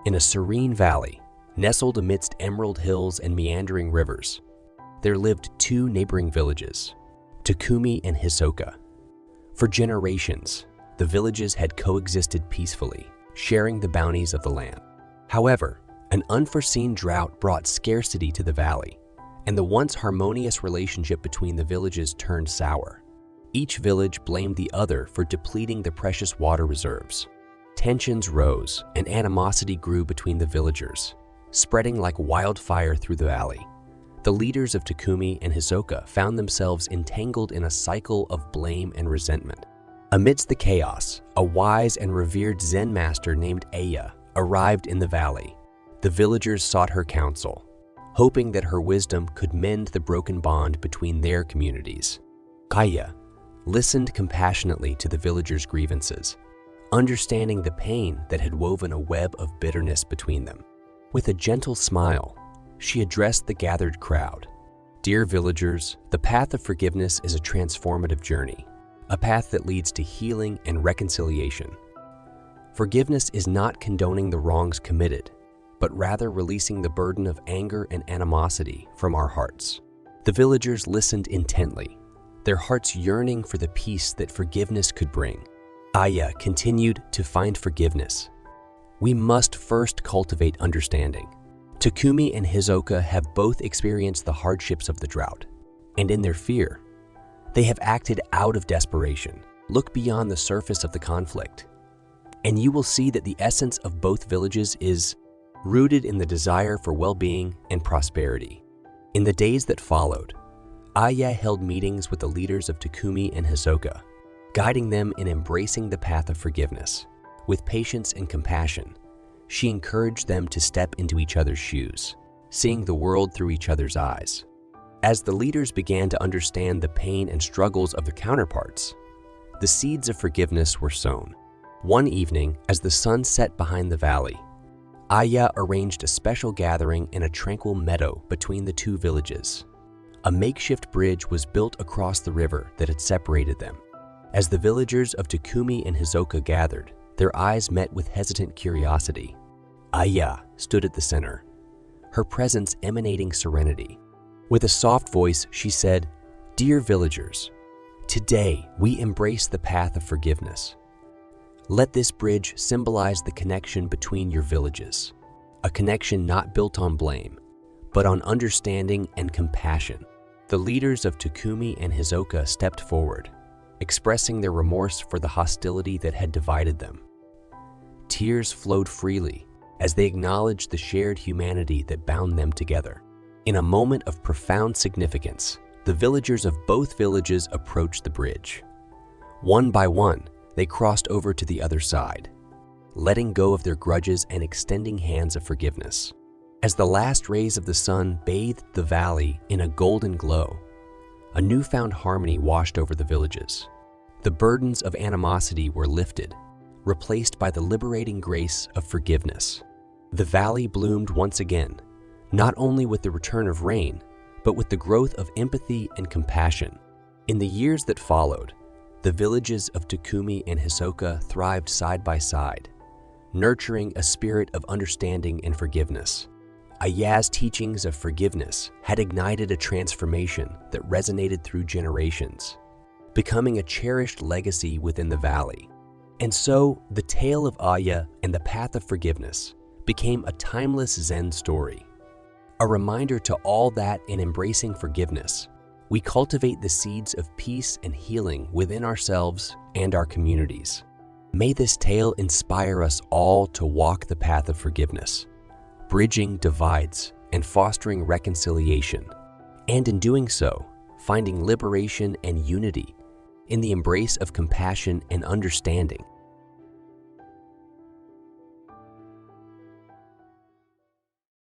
In a serene valley, nestled amidst emerald hills and meandering rivers, there lived two neighboring villages, Takumi and Hisoka. For generations, the villages had coexisted peacefully, sharing the bounties of the land. However, an unforeseen drought brought scarcity to the valley, and the once harmonious relationship between the villages turned sour. Each village blamed the other for depleting the precious water reserves. Tensions rose, and animosity grew between the villagers, spreading like wildfire through the valley. The leaders of Takumi and Hisoka found themselves entangled in a cycle of blame and resentment. Amidst the chaos, a wise and revered Zen master named Aya arrived in the valley. The villagers sought her counsel, hoping that her wisdom could mend the broken bond between their communities. Aya listened compassionately to the villagers' grievances, understanding the pain that had woven a web of bitterness between them. With a gentle smile, she addressed the gathered crowd. Dear villagers, the path of forgiveness is a transformative journey, a path that leads to healing and reconciliation. Forgiveness is not condoning the wrongs committed, but rather releasing the burden of anger and animosity from our hearts. The villagers listened intently, their hearts yearning for the peace that forgiveness could bring. Aya continued to find forgiveness. We must first cultivate understanding. Takumi and Hisoka have both experienced the hardships of the drought, and in their fear, they have acted out of desperation. Look beyond the surface of the conflict, and you will see that the essence of both villages is rooted in the desire for well-being and prosperity. In the days that followed, Aya held meetings with the leaders of Takumi and Hisoka, guiding them in embracing the path of forgiveness. With patience and compassion, she encouraged them to step into each other's shoes, seeing the world through each other's eyes. As the leaders began to understand the pain and struggles of their counterparts, the seeds of forgiveness were sown. One evening, as the sun set behind the valley, Aya arranged a special gathering in a tranquil meadow between the two villages. A makeshift bridge was built across the river that had separated them. As the villagers of Takumi and Hisoka gathered, their eyes met with hesitant curiosity. Aya stood at the center, her presence emanating serenity. With a soft voice, she said, "Dear villagers, today we embrace the path of forgiveness. Let this bridge symbolize the connection between your villages, a connection not built on blame, but on understanding and compassion." The leaders of Takumi and Hisoka stepped forward, expressing their remorse for the hostility that had divided them. Tears flowed freely as they acknowledged the shared humanity that bound them together. In a moment of profound significance, the villagers of both villages approached the bridge. One by one, they crossed over to the other side, letting go of their grudges and extending hands of forgiveness. As the last rays of the sun bathed the valley in a golden glow, a newfound harmony washed over the villages. The burdens of animosity were lifted, replaced by the liberating grace of forgiveness. The valley bloomed once again, not only with the return of rain, but with the growth of empathy and compassion. In the years that followed, the villages of Takumi and Hisoka thrived side by side, nurturing a spirit of understanding and forgiveness. Aya's teachings of forgiveness had ignited a transformation that resonated through generations, becoming a cherished legacy within the valley. And so, the tale of Aya and the path of forgiveness became a timeless Zen story, a reminder to all that in embracing forgiveness, we cultivate the seeds of peace and healing within ourselves and our communities. May this tale inspire us all to walk the path of forgiveness, bridging divides and fostering reconciliation, and in doing so, finding liberation and unity in the embrace of compassion and understanding.